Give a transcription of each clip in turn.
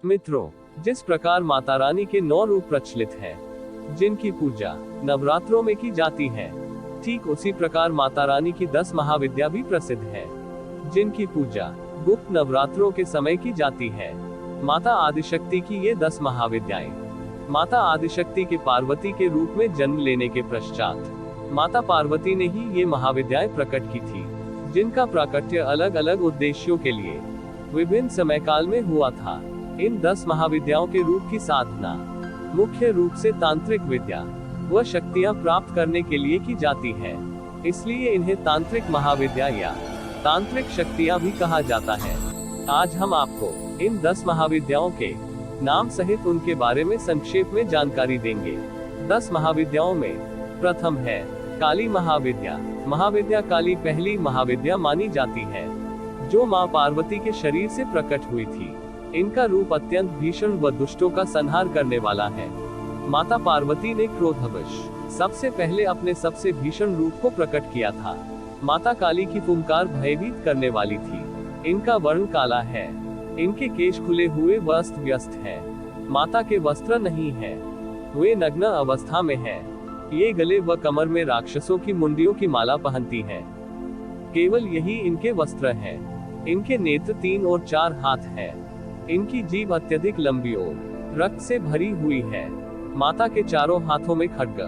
मित्रों, जिस प्रकार माता रानी के 9 रूप प्रचलित हैं, जिनकी पूजा नवरात्रों में की जाती है, ठीक उसी प्रकार माता रानी की 10 महाविद्या भी प्रसिद्ध है, जिनकी पूजा गुप्त नवरात्रों के समय की जाती है। माता आदिशक्ति की ये 10 महाविद्याएं। माता आदिशक्ति के पार्वती के रूप में जन्म लेने के पश्चात माता पार्वती ने ही ये महाविद्याएं प्रकट की थी, जिनका प्राकट्य अलग अलग उद्देश्यों के लिए विभिन्न समय काल में हुआ था। इन 10 महाविद्याओं के रूप की साधना मुख्य रूप से तांत्रिक विद्या व शक्तियां प्राप्त करने के लिए की जाती है, इसलिए इन्हें तांत्रिक महाविद्या या तांत्रिक शक्तियां भी कहा जाता है। आज हम आपको इन 10 महाविद्याओं के नाम सहित उनके बारे में संक्षेप में जानकारी देंगे। 10 महाविद्याओं में प्रथम है काली महाविद्या। महाविद्या काली पहली महाविद्या मानी जाती है, जो मां पार्वती के शरीर से प्रकट हुई थी। इनका रूप अत्यंत भीषण व दुष्टों का संहार करने वाला है। माता पार्वती ने क्रोधवश सबसे पहले अपने सबसे भीषण रूप को प्रकट किया था। माता काली की फुंकार भयभीत करने वाली थी। इनका वर्ण काला है। इनके केश खुले हुए व अस्त व्यस्त है। माता के वस्त्र नहीं है, वे नग्न अवस्था में है। ये गले व कमर में राक्षसों की मुंडियों की माला पहनती है। केवल यही इनके वस्त्र हैं। इनके नेत्र 3 और 4 हाथ है। इनकी जीभ अत्यधिक लंबी और रक्त से भरी हुई है। माता के चारों हाथों में खड्ग,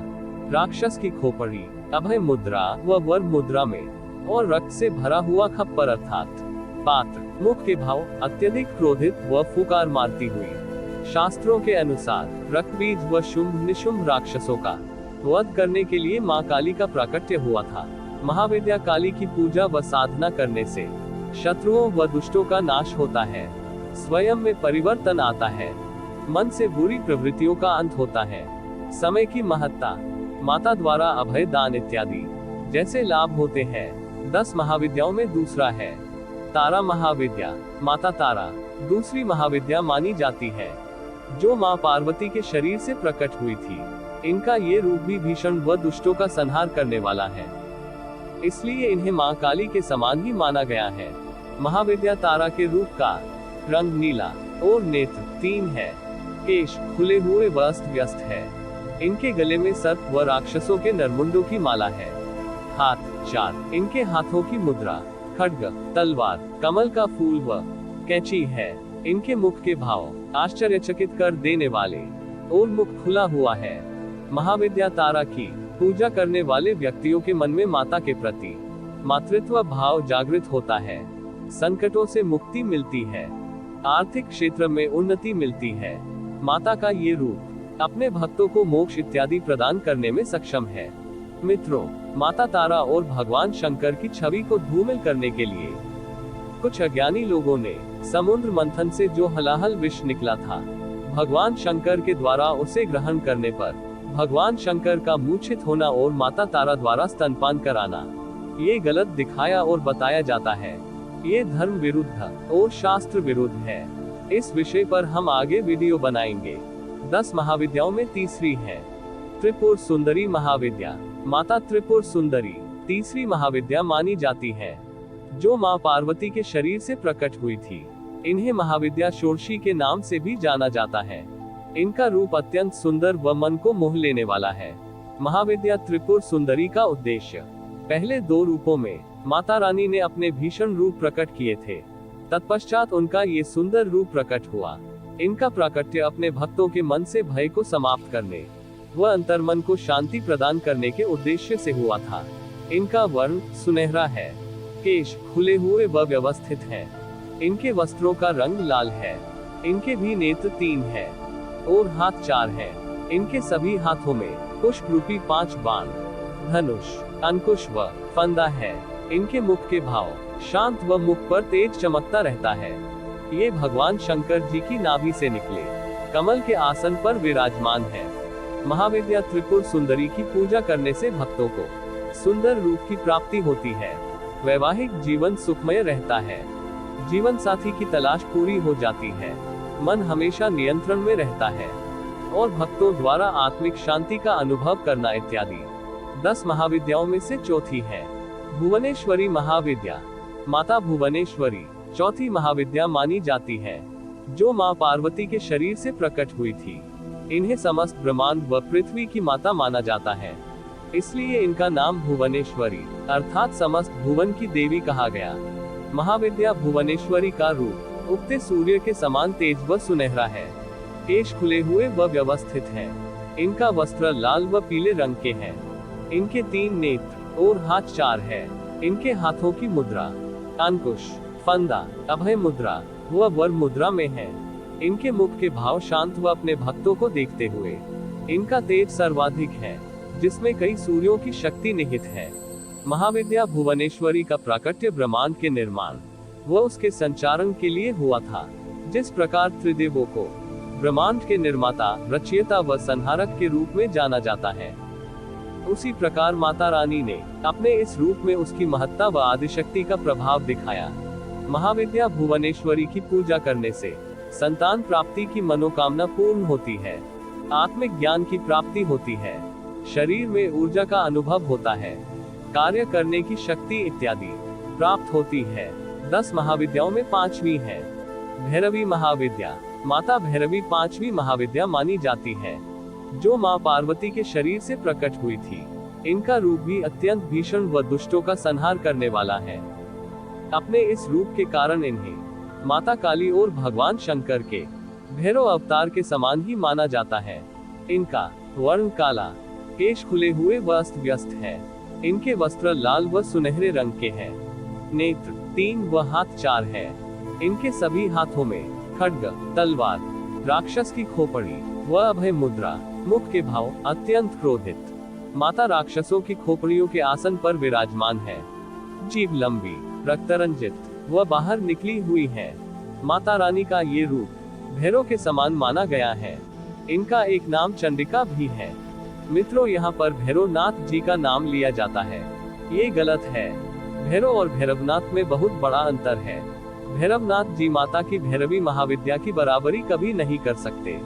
राक्षस की खोपड़ी, अभय मुद्रा व वर मुद्रा में और रक्त से भरा हुआ खप्पर अर्थात पात्र। मुख के भाव अत्यधिक क्रोधित व फुकार मारती हुई। शास्त्रों के अनुसार रक्तबीज व शुंभ निशुंभ राक्षसों का वध करने के लिए मां काली का प्राकट्य हुआ था। महाविद्या काली की पूजा व साधना करने से शत्रुओं व दुष्टों का नाश होता है, स्वयं में परिवर्तन आता है, मन से बुरी प्रवृत्तियों का अंत होता है। समय की महत्ता, माता द्वारा अभय दान इत्यादि जैसे लाभ होते हैं। 10 महाविद्याओं में दूसरा है तारा महाविद्या। माता तारा दूसरी महाविद्या मानी जाती है, जो मां पार्वती के शरीर से प्रकट हुई थी। इनका ये रूप भी भीषण व दुष्टों का संहार करने वाला है, इसलिए इन्हें मां काली के समान ही माना गया है। महाविद्या तारा के रूप का रंग नीला और नेत्र 3 है। केश खुले हुए व अस्त व्यस्त है। इनके गले में सर्प व राक्षसों के नरमुंडों की माला है। हाथ 4। इनके हाथों की मुद्रा खड्ग, तलवार, कमल का फूल व कैंची है। इनके मुख के भाव आश्चर्यचकित कर देने वाले और मुख खुला हुआ है। महाविद्या तारा की पूजा करने वाले व्यक्तियों के मन में माता के प्रति मातृत्व भाव जागृत होता है। संकटों से मुक्ति मिलती है। आर्थिक क्षेत्र में उन्नति मिलती है। माता का ये रूप अपने भक्तों को मोक्ष इत्यादि प्रदान करने में सक्षम है। मित्रों, माता तारा और भगवान शंकर की छवि को धूमिल करने के लिए कुछ अज्ञानी लोगों ने समुद्र मंथन से जो हलाहल विष निकला था, भगवान शंकर के द्वारा उसे ग्रहण करने पर भगवान शंकर का मूर्छित होना और माता तारा द्वारा स्तनपान कराना, ये गलत दिखाया और बताया जाता है। ये धर्म विरुद्ध और शास्त्र विरुद्ध है। इस विषय पर हम आगे वीडियो बनाएंगे। 10 महाविद्याओं में तीसरी है त्रिपुर सुंदरी महाविद्या। माता त्रिपुर सुंदरी तीसरी महाविद्या मानी जाती है, जो मां पार्वती के शरीर से प्रकट हुई थी। इन्हें महाविद्या षोडशी के नाम से भी जाना जाता है। इनका रूप अत्यंत सुंदर व मन को मोह लेने वाला है। महाविद्या त्रिपुर सुंदरी का उद्देश्य पहले 2 रूपों में माता रानी ने अपने भीषण रूप प्रकट किए थे। तत्पश्चात उनका ये सुंदर रूप प्रकट हुआ। इनका प्राकट्य अपने भक्तों के मन से भय को समाप्त करने व अंतर्मन को शांति प्रदान करने के उद्देश्य से हुआ था। इनका वर्ण सुनहरा है। केश खुले हुए व व्यवस्थित हैं। इनके वस्त्रों का रंग लाल है। इनके भी नेत्र 3 है और हाथ 4 है। इनके सभी हाथों में पुष्प रूपी 5 बाण, धनुष, अंकुश व फंदा है। इनके मुख के भाव शांत व मुख पर तेज चमकता रहता है। ये भगवान शंकर जी की नाभि से निकले कमल के आसन पर विराजमान है। महाविद्या त्रिपुर सुंदरी की पूजा करने से भक्तों को सुंदर रूप की प्राप्ति होती है। वैवाहिक जीवन सुखमय रहता है। जीवन साथी की तलाश पूरी हो जाती है। मन हमेशा नियंत्रण में रहता है और भक्तों द्वारा आत्मिक शांति का अनुभव करना इत्यादि। 10 महाविद्याओं में से चौथी है भुवनेश्वरी महाविद्या। माता भुवनेश्वरी चौथी महाविद्या मानी जाती है। जो मां पार्वती के शरीर से प्रकट हुई थी। इन्हें समस्त ब्रह्मांड व पृथ्वी की माता माना जाता है, इसलिए इनका नाम भुवनेश्वरी अर्थात समस्त भुवन की देवी कहा गया। महाविद्या भुवनेश्वरी का रूप उगते सूर्य के समान तेज व सुनहरा है। केश खुले हुए व व्यवस्थित हैं। इनका वस्त्र लाल व पीले रंग के हैं। इनके 3 नेत्र और हाथ 4 है। इनके हाथों की मुद्रा अंकुश, फंदा, अभय मुद्रा व वर मुद्रा में है। इनके मुख के भाव शांत व अपने भक्तों को देखते हुए। इनका तेज सर्वाधिक है, जिसमें कई सूर्यों की शक्ति निहित है। महाविद्या भुवनेश्वरी का प्राकट्य ब्रह्मांड के निर्माण व उसके संचारण के लिए हुआ था। जिस प्रकार त्रिदेवों को ब्रह्मांड के निर्माता, रचयिता व संहारक के रूप में जाना जाता है, उसी प्रकार माता रानी ने अपने इस रूप में उसकी महत्ता व आदिशक्ति का प्रभाव दिखाया। महाविद्या भुवनेश्वरी की पूजा करने से संतान प्राप्ति की मनोकामना पूर्ण होती है, आत्मिक ज्ञान की प्राप्ति होती है, शरीर में ऊर्जा का अनुभव होता है, कार्य करने की शक्ति इत्यादि प्राप्त होती है। 10 महाविद्याओं में 5वीं है भैरवी महाविद्या। माता भैरवी 5वीं महाविद्या मानी जाती है, जो मां पार्वती के शरीर से प्रकट हुई थी। इनका रूप भी अत्यंत भीषण व दुष्टों का संहार करने वाला है। अपने इस रूप के कारण इन्हें माता काली और भगवान शंकर के भैरव अवतार के समान ही माना जाता है। इनका वर्ण काला, केश खुले हुए व अस्त व्यस्त है। इनके वस्त्र लाल व सुनहरे रंग के हैं। नेत्र 3 व हाथ 4 है। इनके सभी हाथों में खड्ग, तलवार, राक्षस की खोपड़ी व अभय मुद्रा। मुख के भाव अत्यंत क्रोधित। माता राक्षसों की खोपड़ियों के आसन पर विराजमान है। जीभ लंबी, रक्तरंजित व बाहर निकली हुई है। माता रानी का ये रूप भैरव के समान माना गया है। इनका एक नाम चंडिका भी है। मित्रों, यहाँ पर भैरवनाथ जी का नाम लिया जाता है, ये गलत है। भैरव और भैरवनाथ में बहुत बड़ा अंतर है। भैरवनाथ जी माता की भैरवी महाविद्या की बराबरी कभी नहीं कर सकते,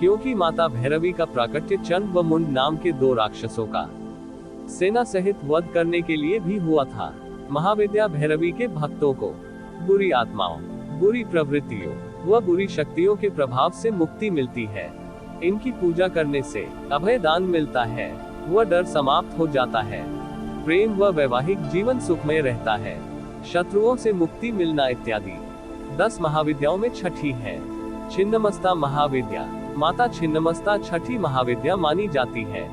क्योंकि माता भैरवी का प्राकट्य चंड व मुंड नाम के 2 राक्षसों का सेना सहित वध करने के लिए भी हुआ था। महाविद्या भैरवी के भक्तों को बुरी आत्माओं, बुरी प्रवृत्तियों व बुरी शक्तियों के प्रभाव से मुक्ति मिलती है। इनकी पूजा करने से अभय दान मिलता है व डर समाप्त हो जाता है। प्रेम व वैवाहिक जीवन सुखमय रहता है, शत्रुओं से मुक्ति मिलना इत्यादि। 10 महाविद्याओं में 6ठी है छिन्नमस्ता महाविद्या। माता छिन्नमस्ता 6ठी महाविद्या मानी जाती है,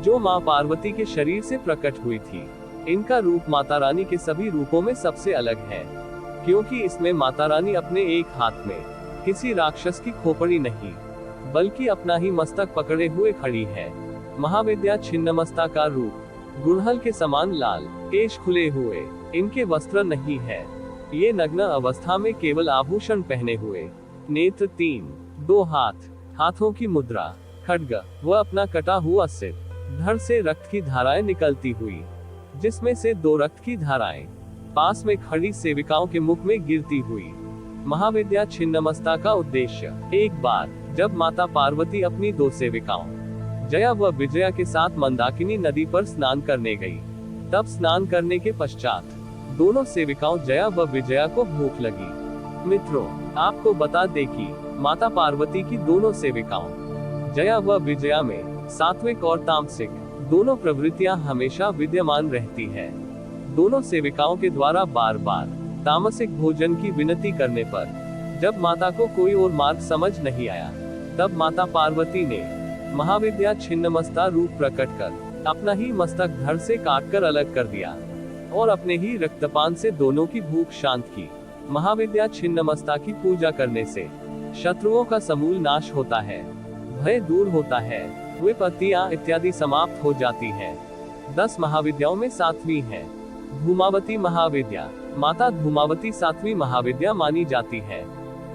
जो मां पार्वती के शरीर से प्रकट हुई थी। इनका रूप माता रानी के सभी रूपों में सबसे अलग है, क्योंकि इसमें माता रानी अपने एक हाथ में किसी राक्षस की खोपड़ी नहीं, बल्कि अपना ही मस्तक पकड़े हुए खड़ी है। महाविद्या छिन्नमस्ता का रूप गुड़हल के समान लाल, केश खुले हुए। इनके वस्त्र नहीं है, ये नग्न अवस्था में केवल आभूषण पहने हुए। नेत्र 3, 2 हाथ, हाथों की मुद्रा खड्ग व अपना कटा हुआ सिर। धड़ से रक्त की धाराएं निकलती हुई, जिसमें से 2 रक्त की धाराएं पास में खड़ी सेविकाओं के मुख में गिरती हुई। महाविद्या छिन्नमस्ता का उद्देश्य, एक बार जब माता पार्वती अपनी 2 सेविकाओं जया व विजया के साथ मंदाकिनी नदी पर स्नान करने गई, तब स्नान करने के पश्चात दोनों सेविकाओं जया व विजया को भूख लगी। मित्रों, आपको बता दें कि माता पार्वती की दोनों सेविकाओं जया व विजया में सात्विक और तामसिक दोनों प्रवृत्तियां हमेशा विद्यमान रहती है। दोनों सेविकाओं के द्वारा बार बार तामसिक भोजन की विनती करने पर जब माता को कोई और मार्ग समझ नहीं आया, तब माता पार्वती ने महाविद्या छिन्नमस्ता रूप प्रकट कर अपना ही मस्तक धड़ से काटकर अलग कर दिया और अपने ही रक्तपान से दोनों की भूख शांत की। महाविद्या छिन्नमस्ता की पूजा करने से शत्रुओं का समूल नाश होता है, भय दूर होता है, विपत्तियां इत्यादि समाप्त हो जाती है। 10 महाविद्याओं में 7वीं है धूमावती महाविद्या। माता धूमावती 7वीं महाविद्या मानी जाती है,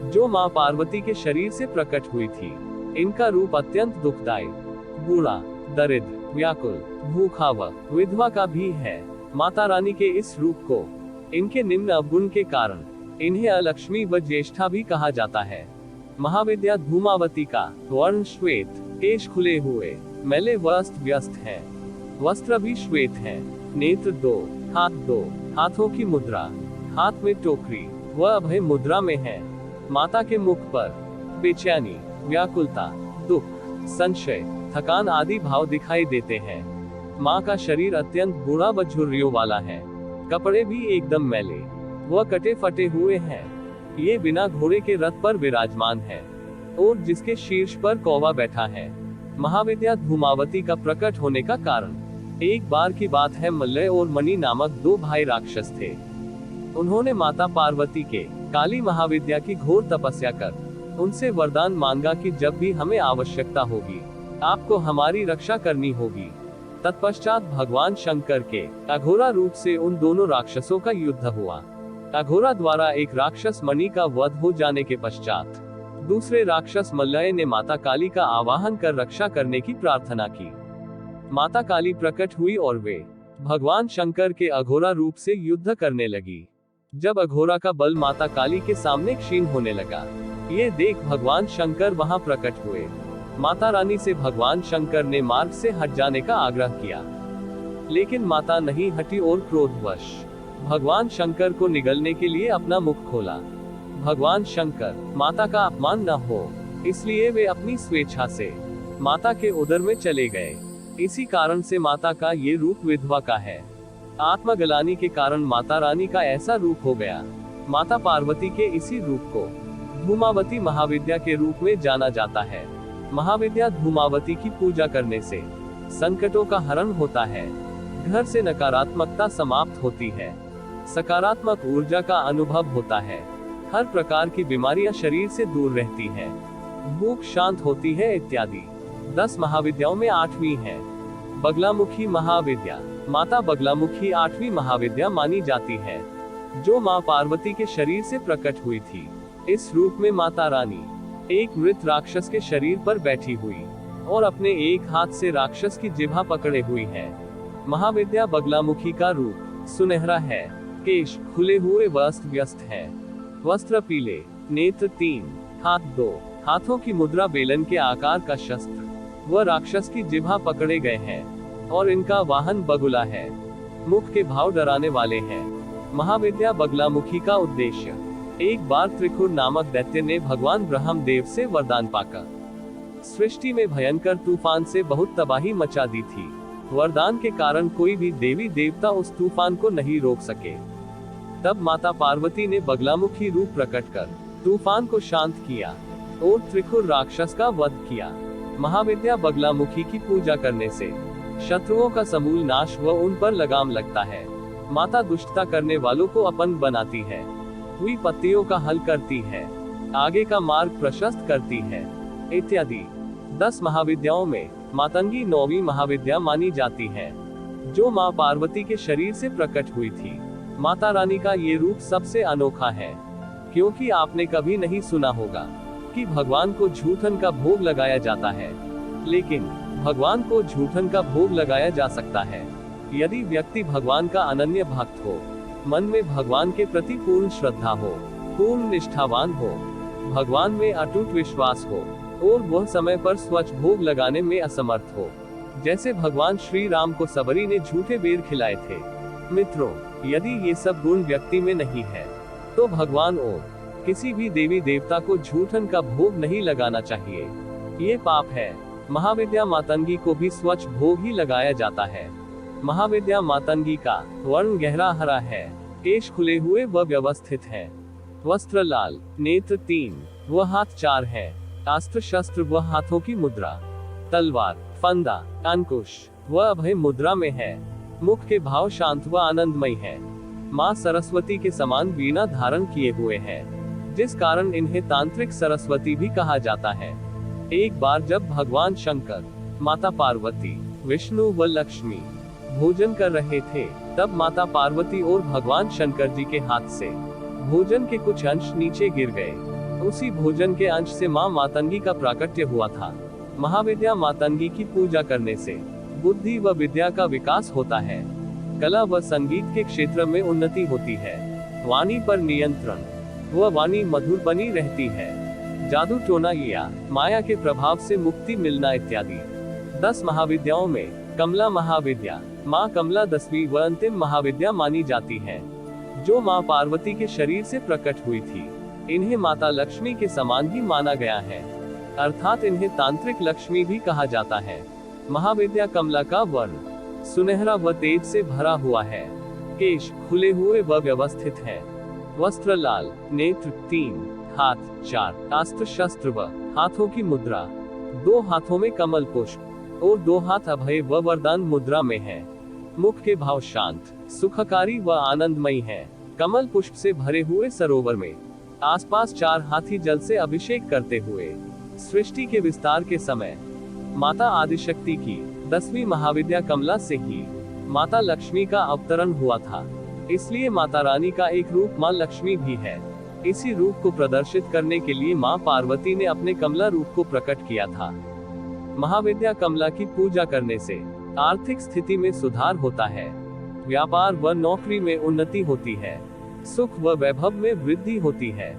जो मां पार्वती के शरीर से प्रकट हुई थी। इनका रूप अत्यंत दुखदायी, बूढ़ा, दरिद्र, व्याकुल, भूखा व विधवा का भी है। माता रानी के इस रूप को इनके निम्न अवगुण के कारण इन्हें अलक्ष्मी व ज्येष्ठा भी कहा जाता है। महाविद्या धूमावती का वर्ण श्वेत, केश खुले हुए, मैले व अस्त व्यस्त है, वस्त्र भी श्वेत है। नेत्र 2, हाथ 2, हाथों की मुद्रा हाथ में टोकरी व अभय मुद्रा में है। माता के मुख पर बेचैनी, व्याकुलता, दुख, संशय, थकान आदि भाव दिखाई देते हैं। माँ का शरीर अत्यंत बूढ़ा व झुर्रियों वाला है। कपड़े भी एकदम मैले व कटे फटे हुए हैं। ये बिना घोड़े के रथ पर विराजमान है और जिसके शीर्ष पर कौवा बैठा है। महाविद्या धूमावती का प्रकट होने का कारण। एक बार की बात है, मल्लय और मणि नामक दो भाई राक्षस थे। उन्होंने माता पार्वती के काली महाविद्या की घोर तपस्या कर उनसे वरदान मांगा कि जब भी हमें आवश्यकता होगी आपको हमारी रक्षा करनी होगी। तत्पश्चात भगवान शंकर के अघोरा रूप से उन दोनों राक्षसों का युद्ध हुआ। अघोरा द्वारा एक राक्षस मणि का वध हो जाने के पश्चात दूसरे राक्षस मल्लय ने माता काली का आवाहन कर रक्षा करने की प्रार्थना की। माता काली प्रकट हुई और वे भगवान शंकर के अघोरा रूप से युद्ध करने लगी। जब अघोरा का बल माता काली के सामने क्षीण होने लगा, ये देख भगवान शंकर वहां प्रकट हुए। माता रानी से भगवान शंकर ने मार्ग से हट जाने का आग्रह किया, लेकिन माता नहीं हटी और क्रोधवश भगवान शंकर को निगलने के लिए अपना मुख खोला। भगवान शंकर माता का अपमान न हो इसलिए वे अपनी स्वेच्छा से माता के उदर में चले गए। इसी कारण से माता का ये रूप विधवा का है। आत्मग्लानि के कारण माता रानी का ऐसा रूप हो गया। माता पार्वती के इसी रूप को धूमावती महाविद्या के रूप में जाना जाता है। महाविद्या धूमावती की पूजा करने से संकटों का हरण होता है, घर से नकारात्मकता समाप्त होती है, सकारात्मक ऊर्जा का अनुभव होता है, हर प्रकार की बीमारियां शरीर से दूर रहती हैं, भूख शांत होती है इत्यादि। 10 महाविद्याओं में 8वीं है बगलामुखी महाविद्या। माता बगलामुखी 8वीं महाविद्या मानी जाती है, जो माँ पार्वती के शरीर से प्रकट हुई थी। इस रूप में माता रानी एक मृत राक्षस के शरीर पर बैठी हुई और अपने एक हाथ से राक्षस की जिह्वा पकड़े हुई है। महाविद्या बगलामुखी का रूप सुनहरा है, केश खुले हुए वस्त व्यस्त है, वस्त्र पीले, नेत्र 3, हाथ 2, हाथों की मुद्रा बेलन के आकार का शस्त्र वह राक्षस की जिह्वा पकड़े गए हैं और इनका वाहन बगुला है। मुख के भाव डराने वाले हैं। महाविद्या बगलामुखी का उद्देश्य। एक बार त्रिखुर नामक दैत्य ने भगवान ब्रह्मदेव से वरदान पाकर सृष्टि में भयंकर तूफान से बहुत तबाही मचा दी थी। वरदान के कारण कोई भी देवी देवता उस तूफान को नहीं रोक सके। तब माता पार्वती ने बगलामुखी रूप प्रकट कर तूफान को शांत किया और त्रिखुर राक्षस का वध किया। महाविद्या बगलामुखी की पूजा करने से शत्रुओं का समूल नाश व उन पर लगाम लगता है। माता दुष्टता करने वालों को अपन बनाती है, हुई पत्तियों का हल करती है, आगे का मार्ग प्रशस्त करती है इत्यादि। 10 महाविद्याओं में मातंगी 9वीं महाविद्या मानी जाती है, जो माँ पार्वती के शरीर से प्रकट हुई थी। माता रानी का ये रूप सबसे अनोखा है, क्योंकि आपने कभी नहीं सुना होगा कि भगवान को झूठन का भोग लगाया जाता है, लेकिन भगवान को झूठन का भोग लगाया जा सकता है यदि व्यक्ति भगवान का अनन्य भक्त हो, मन में भगवान के प्रति पूर्ण श्रद्धा हो, पूर्ण निष्ठावान हो, भगवान में अटूट विश्वास हो और वह समय पर स्वच्छ भोग लगाने में असमर्थ हो, जैसे भगवान श्री राम को सबरी ने झूठे बेर खिलाए थे। मित्रों, यदि ये सब गुण व्यक्ति में नहीं है तो भगवान और किसी भी देवी देवता को झूठन का भोग नहीं लगाना चाहिए, ये पाप है। महाविद्या मातंगी को भी स्वच्छ भोग ही लगाया जाता है। महाविद्या मातंगी का वर्ण गहरा हरा है, केश खुले हुए व व्यवस्थित है, वस्त्र लाल, नेत्र 3 व हाथ 4 है, अस्त्र शस्त्र व हाथों की मुद्रा तलवार, फंदा, अंकुश व अभय मुद्रा में है। मुख के भाव शांत व आनंदमय है। माँ सरस्वती के समान वीणा धारण किए हुए हैं, जिस कारण इन्हें तांत्रिक सरस्वती भी कहा जाता है। एक बार जब भगवान शंकर, माता पार्वती, विष्णु व लक्ष्मी भोजन कर रहे थे, तब माता पार्वती और भगवान शंकर जी के हाथ से भोजन के कुछ अंश नीचे गिर गए। उसी भोजन के अंश से माँ मातंगी का प्राकट्य हुआ था। महाविद्या मातंगी की पूजा करने से बुद्धि व विद्या का विकास होता है, कला व संगीत के क्षेत्र में उन्नति होती है, वाणी पर नियंत्रण व वाणी मधुर बनी रहती है, जादू टोना या माया के प्रभाव से मुक्ति मिलना इत्यादि। 10 महाविद्याओं में कमला महाविद्या, माँ कमला 10वीं व अंतिम महाविद्या मानी जाती है, जो माँ पार्वती के शरीर से प्रकट हुई थी। इन्हें माता लक्ष्मी के समान ही माना गया है, अर्थात इन्हें तांत्रिक लक्ष्मी भी कहा जाता है। महाविद्या कमला का वर्ण सुनहरा व तेज से भरा हुआ है। केश खुले हुए व व्यवस्थित हैं। वस्त्र लाल, नेत्र 3, हाथ 4, अस्त्र शस्त्र व हाथों की मुद्रा 2 हाथों में कमल पुष्प और 2 हाथ अभय व वरदान मुद्रा में है। मुख के भाव शांत, सुखकारी व आनंदमयी है। कमल पुष्प से भरे हुए सरोवर में आसपास 4 हाथी जल से अभिषेक करते हुए सृष्टि के विस्तार के समय माता आदिशक्ति की 10वीं महाविद्या कमला से ही माता लक्ष्मी का अवतरण हुआ था। इसलिए माता रानी का एक रूप मां लक्ष्मी भी है। इसी रूप को प्रदर्शित करने के लिए मां पार्वती ने अपने कमला रूप को प्रकट किया था। महाविद्या कमला की पूजा करने से आर्थिक स्थिति में सुधार होता है, व्यापार व नौकरी में उन्नति होती है, सुख व वैभव में वृद्धि होती है,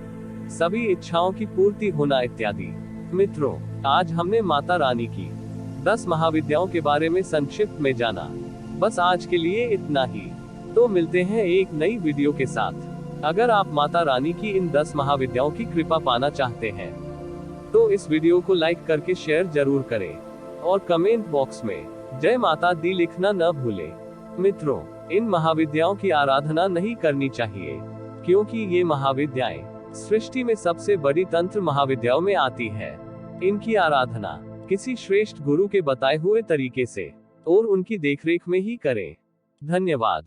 सभी इच्छाओं की पूर्ति होना इत्यादि। मित्रों, आज हमने माता रानी की 10 महाविद्याओं के बारे में संक्षिप्त में जाना। बस आज के लिए इतना ही। तो मिलते हैं एक नई वीडियो के साथ। अगर आप माता रानी की इन 10 महाविद्याओं की कृपा पाना चाहते हैं तो इस वीडियो को लाइक करके शेयर जरूर करें और कमेंट बॉक्स में जय माता दी लिखना न भूलें। मित्रों, इन महाविद्याओं की आराधना नहीं करनी चाहिए, क्योंकि ये महाविद्याएं सृष्टि में सबसे बड़ी तंत्र महाविद्याओं में आती है। इनकी आराधना किसी श्रेष्ठ गुरु के बताए हुए तरीके से और उनकी देखरेख में ही करें। धन्यवाद।